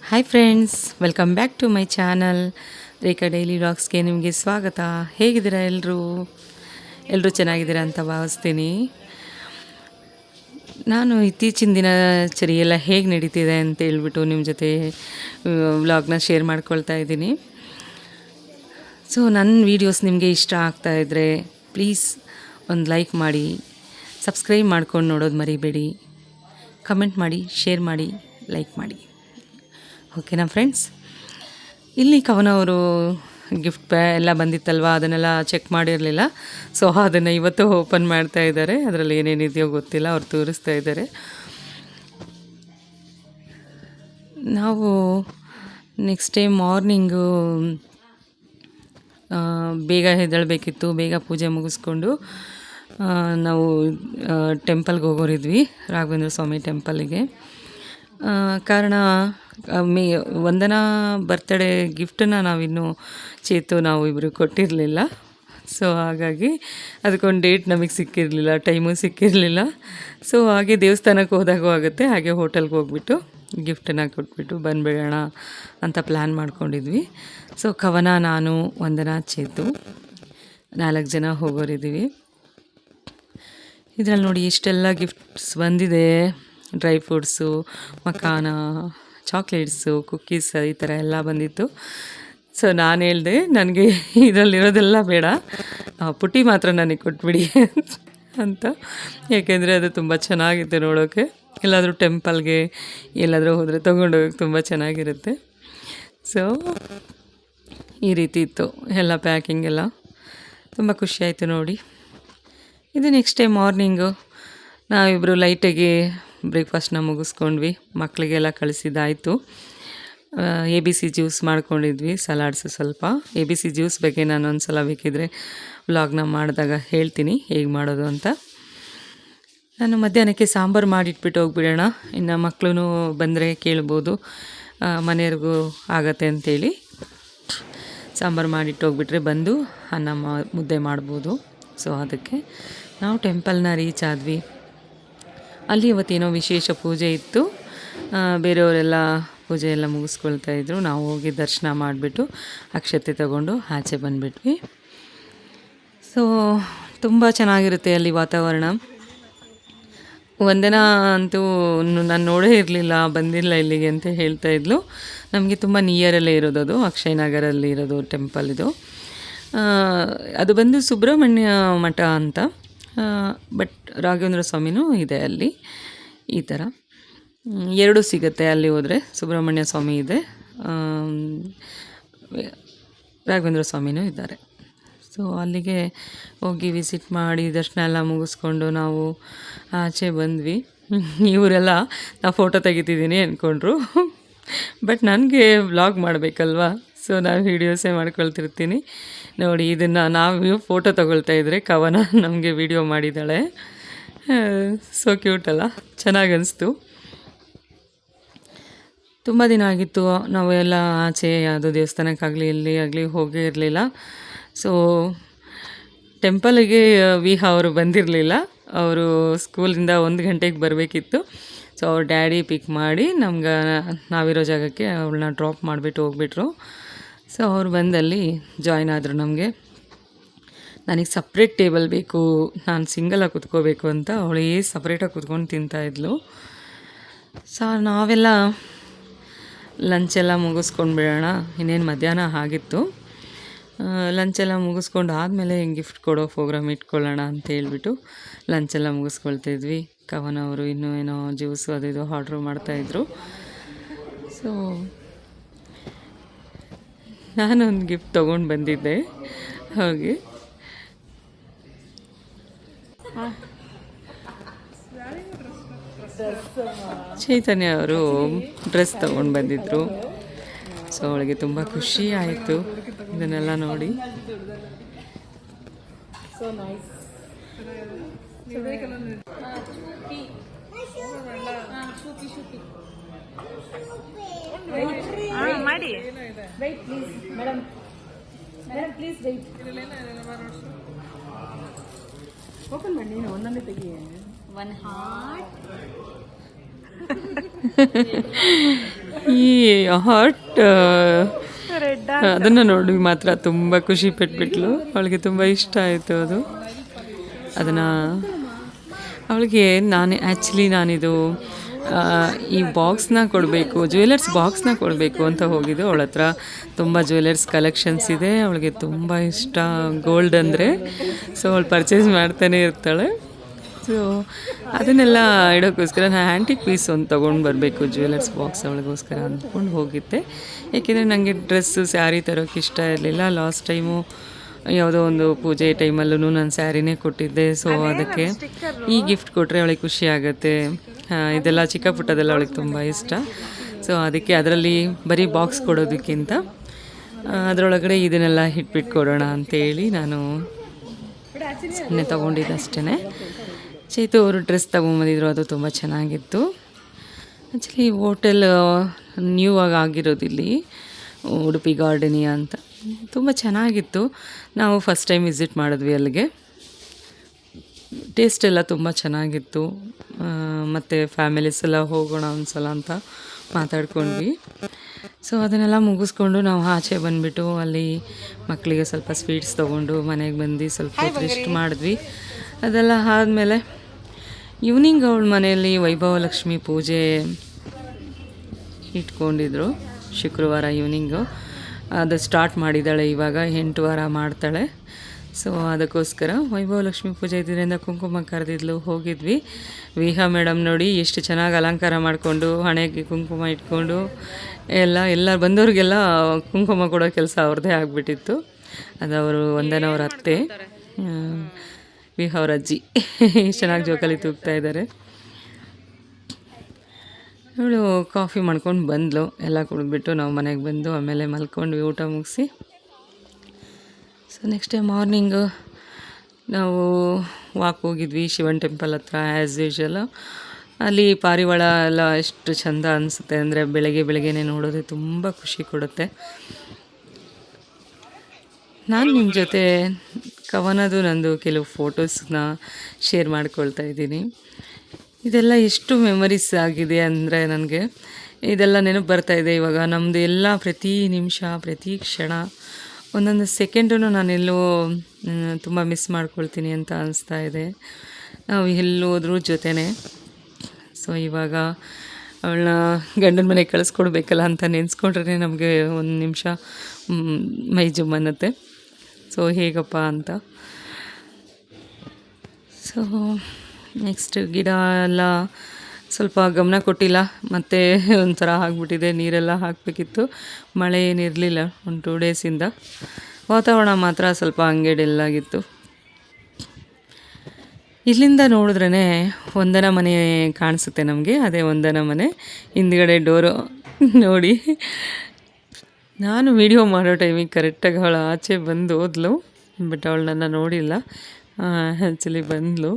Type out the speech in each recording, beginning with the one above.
Hi friends, welcome back to my channel Rekha daily ವ್ಲಾಗ್ಸ್ಗೆ ನಿಮಗೆ ಸ್ವಾಗತ. ಹೇಗಿದ್ದೀರಾ ಎಲ್ಲರೂ ಚೆನ್ನಾಗಿದ್ದೀರಾ ಅಂತ ಭಾವಿಸ್ತೀನಿ. ನಾನು ಇತ್ತೀಚಿನ ದಿನಚರಿ ಎಲ್ಲ ಹೇಗೆ ನಡೀತಿದೆ ಅಂತ ಹೇಳ್ಬಿಟ್ಟು ನಿಮ್ಮ ಜೊತೆ ವ್ಲಾಗ್ನ ಶೇರ್ ಮಾಡ್ಕೊಳ್ತಾ ಇದ್ದೀನಿ. ಸೊ ನನ್ನ ವೀಡಿಯೋಸ್ ನಿಮಗೆ ಇಷ್ಟ ಆಗ್ತಾಯಿದ್ರೆ ಪ್ಲೀಸ್ ಒಂದು ಲೈಕ್ ಮಾಡಿ, ಸಬ್ಸ್ಕ್ರೈಬ್ ಮಾಡ್ಕೊಂಡು ನೋಡೋದು ಮರಿಬೇಡಿ, ಕಮೆಂಟ್ ಮಾಡಿ, ಶೇರ್ ಮಾಡಿ, ಲೈಕ್ ಮಾಡಿ. ಓಕೆನಾ ಫ್ರೆಂಡ್ಸ್? ಇಲ್ಲಿ ಕವನವರು ಗಿಫ್ಟ್ ಎಲ್ಲ ಬಂದಿತ್ತಲ್ವ, ಅದನ್ನೆಲ್ಲ ಚೆಕ್ ಮಾಡಿರಲಿಲ್ಲ. ಸೊ ಅದನ್ನು ಇವತ್ತು ಓಪನ್ ಮಾಡ್ತಾ ಇದ್ದಾರೆ. ಅದರಲ್ಲಿ ಏನೇನಿದೆಯೋ ಗೊತ್ತಿಲ್ಲ, ಅವ್ರು ತೋರಿಸ್ತಾ ಇದ್ದಾರೆ. ನಾವು ನೆಕ್ಸ್ಟ್ ಡೇ ಮಾರ್ನಿಂಗು ಬೇಗ ಎದ್ದೇಳಬೇಕಿತ್ತು. ಬೇಗ ಪೂಜೆ ಮುಗಿಸ್ಕೊಂಡು ನಾವು ಟೆಂಪಲ್ಗೆ ಹೋಗೋರಿದ್ವಿ, ರಾಘವೇಂದ್ರ ಸ್ವಾಮಿ ಟೆಂಪಲ್ಗೆ. ಕಾರಣ ವಂದನಾ ಬರ್ತ್ಡೇ ಗಿಫ್ಟನ್ನು ನಾವಿನ್ನೂ ನಾವು ಇಬ್ಬರು ಕೊಟ್ಟಿರಲಿಲ್ಲ. ಸೊ ಹಾಗಾಗಿ ಅದಕ್ಕೊಂದು ಡೇಟ್ ನಮಗೆ ಸಿಕ್ಕಿರಲಿಲ್ಲ, ಟೈಮು ಸಿಕ್ಕಿರಲಿಲ್ಲ. ಸೊ ಹಾಗೆ ದೇವಸ್ಥಾನಕ್ಕೆ ಹೋದಾಗೂ ಆಗುತ್ತೆ, ಹಾಗೆ ಹೋಟೆಲ್ಗೆ ಹೋಗ್ಬಿಟ್ಟು ಗಿಫ್ಟನ್ನು ಕೊಟ್ಬಿಟ್ಟು ಬಂದುಬಿಡೋಣ ಅಂತ ಪ್ಲ್ಯಾನ್ ಮಾಡ್ಕೊಂಡಿದ್ವಿ. ಸೊ ಕವನ, ನಾನು, ವಂದನಾ, ಚೇತು 4 ಜನ ಹೋಗೋರಿದ್ದೀವಿ. ಇದರಲ್ಲಿ ನೋಡಿ ಎಷ್ಟೆಲ್ಲ ಗಿಫ್ಟ್ಸ್ ಬಂದಿದೆ. ಡ್ರೈ ಫ್ರೂಟ್ಸು, ಮಕಾನ, ಚಾಕ್ಲೇಟ್ಸು, ಕುಕ್ಕೀಸ್, ಈ ಥರ ಎಲ್ಲ ಬಂದಿತ್ತು. ಸೊ ನಾನು ಹೇಳಿದೆ, ನನಗೆ ಇದರಲ್ಲಿರೋದೆಲ್ಲ ಬೇಡ, ಪುಟ್ಟಿ ಮಾತ್ರ ನನಗೆ ಕೊಟ್ಬಿಡಿ ಅಂತ. ಯಾಕೆಂದರೆ ಅದು ತುಂಬ ಚೆನ್ನಾಗಿತ್ತು ನೋಡೋಕ್ಕೆ. ಎಲ್ಲಾದರೂ ಟೆಂಪಲ್ಗೆ ಎಲ್ಲಾದರೂ ಹೋದರೆ ತೊಗೊಂಡೋಗಕ್ಕೆ ತುಂಬ ಚೆನ್ನಾಗಿರುತ್ತೆ. ಸೊ ಈ ರೀತಿ ಇತ್ತು ಎಲ್ಲ ಪ್ಯಾಕಿಂಗ್ ಎಲ್ಲ. ತುಂಬ ಖುಷಿಯಾಯಿತು ನೋಡಿ. ಇದು ನೆಕ್ಸ್ಟ್ ಡೇ ಮಾರ್ನಿಂಗು ನಾವಿಬ್ಬರು ಲೈಟಾಗಿ ಬ್ರೇಕ್ಫಾಸ್ಟ್ನ ಮುಗಿಸ್ಕೊಂಡ್ವಿ. ಮಕ್ಕಳಿಗೆಲ್ಲ ಕಳಿಸಿದ್ದಾಯಿತು. ABC ಜ್ಯೂಸ್ ಮಾಡ್ಕೊಂಡಿದ್ವಿ, ಸಲಾಡ್ಸು ಸ್ವಲ್ಪ. ABC ಜ್ಯೂಸ್ ಬಗ್ಗೆ ನಾನು ಒಂದು ಸಲ ಬೇಕಿದ್ದರೆ ವ್ಲಾಗ್ನ ಮಾಡಿದಾಗ ಹೇಳ್ತೀನಿ ಹೇಗೆ ಮಾಡೋದು ಅಂತ. ನಾನು ಮಧ್ಯಾಹ್ನಕ್ಕೆ ಸಾಂಬಾರು ಮಾಡಿಟ್ಬಿಟ್ಟು ಹೋಗ್ಬಿಡೋಣ, ಇನ್ನು ಮಕ್ಕಳು ಬಂದರೆ ಕೇಳ್ಬೋದು, ಮನೆಯವ್ರಿಗೂ ಆಗತ್ತೆ ಅಂತೇಳಿ ಸಾಂಬಾರು ಮಾಡಿಟ್ಟು ಹೋಗ್ಬಿಟ್ರೆ ಬಂದು ಅನ್ನ ಮುದ್ದೆ ಮಾಡ್ಬೋದು. ಸೊ ಅದಕ್ಕೆ ನಾವು ಟೆಂಪಲ್ನ ರೀಚ್ ಆದ್ವಿ. ಅಲ್ಲಿ ಇವತ್ತೇನೋ ವಿಶೇಷ ಪೂಜೆ ಇತ್ತು. ಬೇರೆಯವರೆಲ್ಲ ಪೂಜೆ ಎಲ್ಲ ಮುಗಿಸ್ಕೊಳ್ತಾ ಇದ್ದರು. ನಾವು ಹೋಗಿ ದರ್ಶನ ಮಾಡಿಬಿಟ್ಟು ಅಕ್ಷತೆ ತಗೊಂಡು ಆಚೆ ಬಂದುಬಿಟ್ವಿ. ಸೊ ತುಂಬ ಚೆನ್ನಾಗಿರುತ್ತೆ ಅಲ್ಲಿ ವಾತಾವರಣ. ವಂದನಾ ಅಂತೂ ನಾನು ನೋಡೇ ಇರಲಿಲ್ಲ, ಬಂದಿಲ್ಲ ಇಲ್ಲಿಗೆ ಅಂತ ಹೇಳ್ತಾ ಇದ್ಲು. ನಮಗೆ ತುಂಬ ನಿಯರಲ್ಲೇ ಇರೋದು, ಅದು ಅಕ್ಷಯ್ ನಗರಲ್ಲಿ ಇರೋದು ಟೆಂಪಲ್ ಇದು. ಅದು ಬಂದು ಸುಬ್ರಹ್ಮಣ್ಯ ಮಠ ಅಂತ, ಬಟ್ ರಾಘವೇಂದ್ರ ಸ್ವಾಮಿನೂ ಇದೆ ಅಲ್ಲಿ. ಈ ಥರ 2 ಸಿಗುತ್ತೆ ಅಲ್ಲಿ ಹೋದರೆ. ಸುಬ್ರಹ್ಮಣ್ಯ ಸ್ವಾಮಿ ಇದೆ, ರಾಘವೇಂದ್ರ ಸ್ವಾಮಿನೂ ಇದ್ದಾರೆ. ಸೊ ಅಲ್ಲಿಗೆ ಹೋಗಿ ವಿಸಿಟ್ ಮಾಡಿ ದರ್ಶನ ಎಲ್ಲ ಮುಗಿಸ್ಕೊಂಡು ನಾವು ಆಚೆ ಬಂದ್ವಿ. ಇವರೆಲ್ಲ ನಾವು ಫೋಟೋ ತೆಗಿತಿದ್ದೀನಿ ಅಂದ್ಕೊಂಡ್ರು, ಬಟ್ ನನಗೆ ವ್ಲಾಗ್ ಮಾಡಬೇಕಲ್ವ, ಸೊ ನಾನು ವೀಡಿಯೋಸೇ ಮಾಡ್ಕೊಳ್ತಿರ್ತೀನಿ. ನೋಡಿ, ಇದನ್ನು ನಾವು ಫೋಟೋ ತೊಗೊಳ್ತಾ ಇದ್ದರೆ ಕವನ ನಮಗೆ ವೀಡಿಯೋ ಮಾಡಿದ್ದಾಳೆ. ಸೊ ಕ್ಯೂಟಲ್ಲ, ಚೆನ್ನಾಗಿ ಅನಿಸ್ತು. ತುಂಬ ದಿನ ಆಗಿತ್ತು ನಾವು ಎಲ್ಲ ಆಚೆ ಯಾವುದೋ ದೇವಸ್ಥಾನಕ್ಕಾಗಲಿ ಎಲ್ಲಿ ಆಗಲಿ ಹೋಗೇ ಇರಲಿಲ್ಲ. ಸೊ ಟೆಂಪಲಿಗೆ ವಿಹಾ ಅವರು ಬಂದಿರಲಿಲ್ಲ, ಅವರು ಸ್ಕೂಲಿಂದ 1 ಗಂಟೆಗೆ ಬರಬೇಕಿತ್ತು. ಸೊ ಅವ್ರ ಡ್ಯಾಡಿ ಪಿಕ್ ಮಾಡಿ ನಮ್ಗೆ ನಾವಿರೋ ಜಾಗಕ್ಕೆ ಅವಳನ್ನ ಡ್ರಾಪ್ ಮಾಡಿಬಿಟ್ಟು ಹೋಗ್ಬಿಟ್ರು. ಸೊ ಅವ್ರು ಬಂದಲ್ಲಿ ಜಾಯ್ನ್ ಆದರು ನಮಗೆ. ನನಗೆ ಸಪ್ರೇಟ್ ಟೇಬಲ್ ಬೇಕು, ನಾನು ಸಿಂಗಲಾಗಿ ಕೂತ್ಕೋಬೇಕು ಅಂತ ಅವಳೇ ಸಪ್ರೇಟಾಗಿ ಕೂತ್ಕೊಂಡು ತಿಂತಾಯಿದ್ಲು. ಸೊ ನಾವೆಲ್ಲ ಲಂಚೆಲ್ಲ ಮುಗಿಸ್ಕೊಂಡು ಬಿಡೋಣ, ಇನ್ನೇನು ಮಧ್ಯಾಹ್ನ ಆಗಿತ್ತು. ಲಂಚೆಲ್ಲ ಮುಗಿಸ್ಕೊಂಡು ಆದಮೇಲೆ ಗಿಫ್ಟ್ ಕೊಡೋ ಪ್ರೋಗ್ರಾಮ್ ಇಟ್ಕೊಳ್ಳೋಣ ಅಂತ ಹೇಳ್ಬಿಟ್ಟು ಲಂಚೆಲ್ಲ ಮುಗಿಸ್ಕೊಳ್ತಿದ್ವಿ. ಕವನ ಅವರು ಇನ್ನೂ ಏನೋ ಜ್ಯೂಸು ಅದು ಇದು ಆರ್ಡ್ರ್ ಮಾಡ್ತಾಯಿದ್ರು. ಸೊ ನಾನೊಂದು ಗಿಫ್ಟ್ ತೊಗೊಂಡು ಬಂದಿದ್ದೆ. ಹೋಗಿ ಚೈತನ್ಯ ಅವರು ಡ್ರೆಸ್ ತೊಗೊಂಡು ಬಂದಿದ್ದರು. ಸೊ ಅವಳಿಗೆ ತುಂಬ ಖುಷಿ ಆಯಿತು ಇದನ್ನೆಲ್ಲ ನೋಡಿ. ಮಾಡಿ wait please madam, please wait. Open ಮಾಡಿ, ನೀನು ಒಂದೊಂದೇ ತೆಗಿ. 1 ಹಾರ್ಟ್, ಈ ಹಾಟ್ ಅದನ್ನು ನೋಡಿ ಮಾತ್ರ ತುಂಬ ಖುಷಿ ಪಟ್ಬಿಟ್ಲು. ಅವಳಿಗೆ ತುಂಬ ಇಷ್ಟ ಆಯಿತು ಅದು. ಅದನ್ನು ಅವಳಿಗೆ ನಾನಿದು ಈ ಬಾಕ್ಸ್ನ ಕೊಡಬೇಕು, ಜ್ಯುವೆಲರ್ಸ್ ಬಾಕ್ಸ್ನ ಕೊಡಬೇಕು ಅಂತ ಹೋಗಿದ್ದು. ಅವಳ ಹತ್ರ ತುಂಬ ಜ್ಯುವೆಲರ್ಸ್ ಕಲೆಕ್ಷನ್ಸ್ ಇದೆ. ಅವಳಿಗೆ ತುಂಬ ಇಷ್ಟ ಗೋಲ್ಡ್ ಅಂದರೆ. ಸೊ ಅವಳು ಪರ್ಚೇಸ್ ಮಾಡ್ತಾನೆ ಇರ್ತಾಳೆ. ಸೊ ಅದನ್ನೆಲ್ಲ ಇಡೋಕ್ಕೋಸ್ಕರ ನಾನು ಆ್ಯಂಟಿಕ್ ಪೀಸ್ ಒಂದು ತೊಗೊಂಡು ಬರಬೇಕು, ಜ್ಯುವೆಲರ್ಸ್ ಬಾಕ್ಸ್ ಅವಳಿಗೋಸ್ಕರ ಅಂದ್ಕೊಂಡು ಹೋಗಿದ್ದೆ. ಏಕೆಂದರೆ ನನಗೆ ಡ್ರೆಸ್ಸು ಸ್ಯಾರಿ ತರೋಕ್ಕೆ ಇಷ್ಟ ಇರಲಿಲ್ಲ. ಲಾಸ್ಟ್ ಟೈಮು ಯಾವುದೋ ಒಂದು ಪೂಜೆ ಟೈಮಲ್ಲೂ ನಾನು ಸ್ಯಾರಿನೇ ಕೊಟ್ಟಿದ್ದೆ. ಸೊ ಅದಕ್ಕೆ ಈ ಗಿಫ್ಟ್ ಕೊಟ್ಟರೆ ಅವಳಿಗೆ ಖುಷಿ ಆಗುತ್ತೆ. ಇದೆಲ್ಲ ಚಿಕ್ಕ ಪುಟ್ಟದೆಲ್ಲ ಅವಳಿಗೆ ತುಂಬ ಇಷ್ಟ. ಸೊ ಅದಕ್ಕೆ ಅದರಲ್ಲಿ ಬರೀ ಬಾಕ್ಸ್ ಕೊಡೋದಕ್ಕಿಂತ ಅದರೊಳಗಡೆ ಇದನ್ನೆಲ್ಲ ಇಟ್ಬಿಟ್ಟು ಕೊಡೋಣ ಅಂತೇಳಿ ನಾನು ಸುಮ್ಮನೆ ತೊಗೊಂಡಿದ್ದೆ ಅಷ್ಟೇ. ಚೈತು ಅವರು ಡ್ರೆಸ್ ತೊಗೊಂಬಂದಿದ್ರು, ಅದು ತುಂಬ ಚೆನ್ನಾಗಿತ್ತು. ಆ್ಯಕ್ಚುಲಿ ಹೋಟೆಲ್ ನ್ಯೂ ಆಗಿ ಆಗಿರೋದಿಲ್ಲಿ, ಉಡುಪಿ ಗಾರ್ಡನಿಯಾ ಅಂತ. ತುಂಬ ಚೆನ್ನಾಗಿತ್ತು. ನಾವು ಫಸ್ಟ್ ಟೈಮ್ ವಿಸಿಟ್ ಮಾಡಿದ್ವಿ ಅಲ್ಲಿಗೆ. ಟೇಸ್ಟ್ ಎಲ್ಲ ತುಂಬ ಚೆನ್ನಾಗಿತ್ತು. ಮತ್ತು ಫ್ಯಾಮಿಲೀಸ್ ಎಲ್ಲ ಹೋಗೋಣ ಒಂದ್ಸಲ ಅಂತ ಮಾತಾಡ್ಕೊಂಡ್ವಿ. ಸೊ ಅದನ್ನೆಲ್ಲ ಮುಗಿಸ್ಕೊಂಡು ನಾವು ಆಚೆ ಬಂದುಬಿಟ್ಟು ಅಲ್ಲಿ ಮಕ್ಕಳಿಗೆ ಸ್ವಲ್ಪ ಸ್ವೀಟ್ಸ್ ತೊಗೊಂಡು ಮನೆಗೆ ಬಂದು ಸ್ವಲ್ಪ ರೆಸ್ಟ್ ಮಾಡಿದ್ವಿ. ಅದೆಲ್ಲ ಆದಮೇಲೆ ಈವ್ನಿಂಗ್ ಅವಳ ಮನೆಯಲ್ಲಿ ವೈಭವಲಕ್ಷ್ಮಿ ಪೂಜೆ ಇಟ್ಕೊಂಡಿದ್ರು. ಶುಕ್ರವಾರ ಈವ್ನಿಂಗು ಅದು ಸ್ಟಾರ್ಟ್ ಮಾಡಿದ್ದಾಳೆ. ಇವಾಗ 8 ವಾರ ಮಾಡ್ತಾಳೆ. ಸೊ ಅದಕ್ಕೋಸ್ಕರ ವೈಭವಲಕ್ಷ್ಮಿ ಪೂಜೆ ಇದ್ದಿದ್ದರಿಂದ ಕುಂಕುಮ ಕರೆದಿದ್ಲು, ಹೋಗಿದ್ವಿ. ವಿಹಾ ಮೇಡಮ್ ನೋಡಿ ಎಷ್ಟು ಚೆನ್ನಾಗಿ ಅಲಂಕಾರ ಮಾಡಿಕೊಂಡು ಹಣೆಗೆ ಕುಂಕುಮ ಇಟ್ಕೊಂಡು ಎಲ್ಲ ಬಂದವ್ರಿಗೆಲ್ಲ ಕುಂಕುಮ ಕೊಡೋ ಕೆಲಸ ಅವ್ರದ್ದೇ ಆಗಿಬಿಟ್ಟಿತ್ತು. ಅದು ಅವರು ವಂದನವ್ರ ಅತ್ತೆ, ವಿಹಾ ಅವ್ರ ಅಜ್ಜಿ ಚೆನ್ನಾಗಿ ಜೋಕಾಲಿ ತೂಗ್ತಾ ಇದ್ದಾರೆ. ಅವಳು ಕಾಫಿ ಮಾಡ್ಕೊಂಡು ಬಂದಳು. ಎಲ್ಲ ಕುಡಿದ್ಬಿಟ್ಟು ನಾವು ಮನೆಗೆ ಬಂದು ಆಮೇಲೆ ಮಲ್ಕೊಂಡ್ವಿ ಊಟ ಮುಗಿಸಿ. ಸೊ ನೆಕ್ಸ್ಟ್ ಡೇ ಮಾರ್ನಿಂಗು ನಾವು ವಾಕ್ ಹೋಗಿದ್ವಿ ಶಿವನ್ ಟೆಂಪಲ್ ಹತ್ರ ಆ್ಯಸ್ ಯೂಶ್ವಲ್. ಅಲ್ಲಿ ಪಾರಿವಾಳ ಎಲ್ಲ ಎಷ್ಟು ಚೆಂದ ಅನಿಸುತ್ತೆ ಅಂದರೆ ಬೆಳಗ್ಗೆನೇ ನೋಡೋದು ತುಂಬ ಖುಷಿ ಕೊಡುತ್ತೆ. ನಾನು ನಿಮ್ಮ ಜೊತೆ ಕವನದು ನಂದು ಕೆಲವು ಫೋಟೋಸ್ನ ಶೇರ್ ಮಾಡ್ಕೊಳ್ತಾ ಇದ್ದೀನಿ. ಇದೆಲ್ಲ ಎಷ್ಟು ಮೆಮರೀಸ್ ಆಗಿದೆ ಅಂದರೆ ನನಗೆ ಇದೆಲ್ಲ ನೆನಪು ಬರ್ತಾಯಿದೆ ಇವಾಗ. ನಮ್ಮದು ಎಲ್ಲ ಪ್ರತಿ ನಿಮಿಷ ಪ್ರತಿ ಕ್ಷಣ ಒಂದೊಂದು ಸೆಕೆಂಡೂ ನಾನೆಲ್ಲೋ ತುಂಬ ಮಿಸ್ ಮಾಡ್ಕೊಳ್ತೀನಿ ಅಂತ ಅನಿಸ್ತಾ ಇದೆ. ನಾವು ಎಲ್ಲೋದ್ರೂ ಜೊತೆನೇ. ಸೊ ಇವಾಗ ಅವಳನ್ನ ಗಂಡನ ಮನೆಗೆ ಕಳಿಸ್ಕೊಡ್ಬೇಕಲ್ಲ ಅಂತ ನೆನೆಸ್ಕೊಂಡ್ರೆ ನಮಗೆ ಒಂದು ನಿಮಿಷ ಮೈ ಜುಮ್ ಅನ್ನತ್ತೆ. ಸೊ ಹೇಗಪ್ಪ ಅಂತ. ಸೊ ನೆಕ್ಸ್ಟ್ ಗಿಡ ಎಲ್ಲ ಸ್ವಲ್ಪ ಗಮನ ಕೊಟ್ಟಿಲ್ಲ, ಮತ್ತು ಒಂಥರ ಆಗಿಬಿಟ್ಟಿದೆ. ನೀರೆಲ್ಲ ಹಾಕಬೇಕಿತ್ತು, ಮಳೆ ಏನಿರಲಿಲ್ಲ ಒಂದು 2 ಡೇಸಿಂದ. ವಾತಾವರಣ ಮಾತ್ರ ಸ್ವಲ್ಪ ಹಂಗೆ ಡಲ್ಲಾಗಿತ್ತು. ಇಲ್ಲಿಂದ ನೋಡಿದ್ರೇ ವಂದನ ಮನೆ ಕಾಣಿಸುತ್ತೆ ನಮಗೆ. ಅದೇ ವಂದನ ಮನೆ ಹಿಂದ್ಗಡೆ ಡೋರು ನೋಡಿ. ನಾನು ವಿಡಿಯೋ ಮಾಡೋ ಟೈಮಿಗೆ ಕರೆಕ್ಟಾಗಿ ಅವಳು ಆಚೆ ಬಂದು ಹೋದ್ಲು, ಬಟ್ ಅವಳು ನನ್ನ ನೋಡಿಲ್ಲ. ಆ್ಯಕ್ಚುಲಿ ಬಂದಳು,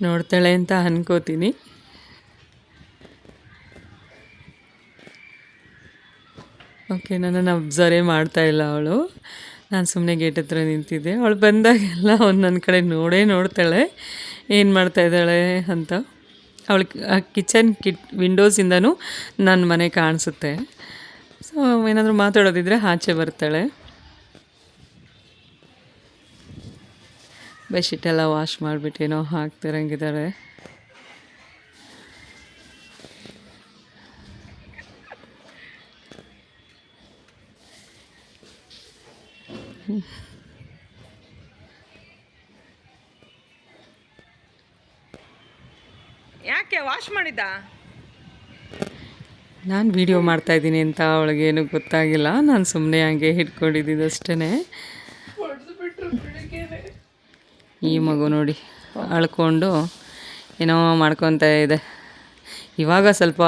ನೋಡ್ತಾಳೆ ಅಂತ ಅನ್ಕೋತೀನಿ. ಓಕೆ, ನನ್ನನ್ನು ಅಬ್ಸರ್ವೇ ಮಾಡ್ತಾಯಿಲ್ಲ ಅವಳು. ನಾನು ಸುಮ್ಮನೆ ಗೇಟ್ ಹತ್ರ ನಿಂತಿದ್ದೆ. ಅವಳು ಬಂದಾಗೆಲ್ಲ ನನ್ನ ಕಡೆ ನೋಡ್ತಾಳೆ ಏನು ಮಾಡ್ತಾಯಿದ್ದಾಳೆ ಅಂತ. ಅವಳು ಕಿಚನ್ ವಿಂಡೋಸಿಂದನೂ ನನ್ನ ಮನೆ ಕಾಣಿಸುತ್ತೆ. ಸೊ ಏನಾದರೂ ಮಾತಾಡೋದಿದ್ರೆ ಆಚೆ ಬರ್ತಾಳೆ. ಬೆಡ್ಶೀಟೆಲ್ಲ ವಾಶ್ ಮಾಡಿಬಿಟ್ಟೇನೋ ಹಾಕ್ತಿರಂಗಿದ್ದಾಳೆ. ಯಾಕೆ ವಾಶ್ ಮಾಡಿದ್ದ? ನಾನು ವಿಡಿಯೋ ಮಾಡ್ತಾಯಿದ್ದೀನಿ ಅಂತ ಅವಳಿಗೇನು ಗೊತ್ತಾಗಿಲ್ಲ. ನಾನು ಸುಮ್ಮನೆ ಹಂಗೆ ಹಿಡ್ಕೊಂಡಿದ್ದು ಅಷ್ಟೇ. ಈ ಮಗು ನೋಡಿ ಅಳ್ಕೊಂಡು ಏನೋ ಮಾಡ್ಕೊತ ಇದೆ. ಇವಾಗ ಸ್ವಲ್ಪ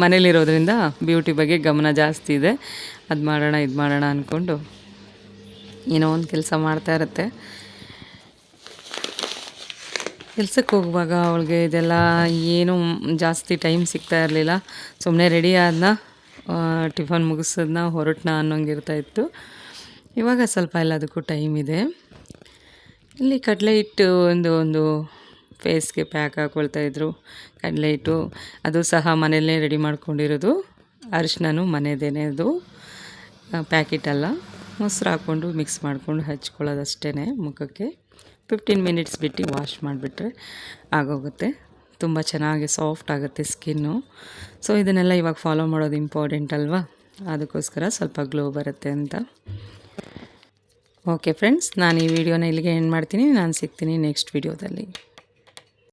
ಮನೇಲಿರೋದ್ರಿಂದ ಬ್ಯೂಟಿ ಬಗ್ಗೆ ಗಮನ ಜಾಸ್ತಿ ಇದೆ. ಅದು ಮಾಡೋಣ ಇದು ಮಾಡೋಣ ಅಂದ್ಕೊಂಡು ಏನೋ ಒಂದು ಕೆಲಸ ಮಾಡ್ತಾ ಇರುತ್ತೆ. ಕೆಲ್ಸಕ್ಕೆ ಹೋಗುವಾಗ ಅವಳಿಗೆ ಇದೆಲ್ಲ ಏನೂ ಜಾಸ್ತಿ ಟೈಮ್ ಸಿಗ್ತಾ ಇರಲಿಲ್ಲ. ಸುಮ್ಮನೆ ರೆಡಿ ಆದನ್ನ ಟಿಫನ್ ಮುಗಿಸೋದನ್ನ ಹೊರಟನ ಅನ್ನೋಂಗಿರ್ತಾಯಿತ್ತು. ಇವಾಗ ಸ್ವಲ್ಪ ಎಲ್ಲದಕ್ಕೂ ಟೈಮ್ ಇದೆ. ಇಲ್ಲಿ ಕಡಲೆ ಹಿಟ್ಟು ಒಂದು ಫೇಸ್ಗೆ ಪ್ಯಾಕ್ ಹಾಕ್ಕೊಳ್ತಾಯಿದ್ರು. ಕಡಲೆ ಹಿಟ್ಟು ಅದು ಸಹ ಮನೆಯಲ್ಲೇ ರೆಡಿ ಮಾಡ್ಕೊಂಡಿರೋದು. ಅರಿಶಿನನೂ ಮನೆಯದೇನೆ, ಅದು ಪ್ಯಾಕೆಟ್ ಅಲ್ಲ. ಮೊಸರು ಹಾಕ್ಕೊಂಡು ಮಿಕ್ಸ್ ಮಾಡ್ಕೊಂಡು ಹಚ್ಕೊಳ್ಳೋದು ಅಷ್ಟೇ ಮುಖಕ್ಕೆ. 15 ಮಿನಿಟ್ಸ್ ಬಿಟ್ಟು ವಾಶ್ ಮಾಡಿಬಿಟ್ರೆ ಆಗೋಗುತ್ತೆ. ತುಂಬ ಚೆನ್ನಾಗಿ ಸಾಫ್ಟ್ ಆಗುತ್ತೆ ಸ್ಕಿನ್ನು. ಸೊ ಇದನ್ನೆಲ್ಲ ಇವಾಗ ಫಾಲೋ ಮಾಡೋದು ಇಂಪಾರ್ಟೆಂಟ್ ಅಲ್ವಾ, ಅದಕ್ಕೋಸ್ಕರ ಸ್ವಲ್ಪ ಗ್ಲೋ ಬರುತ್ತೆ ಅಂತ. ಓಕೆ ಫ್ರೆಂಡ್ಸ್, ನಾನು ಈ ವಿಡಿಯೋನ ಇಲ್ಲಿಗೆ ಎಂಡ್ ಮಾಡ್ತೀನಿ. ನಾನು ಸಿಗ್ತೀನಿ ನೆಕ್ಸ್ಟ್ ವಿಡಿಯೋದಲ್ಲಿ.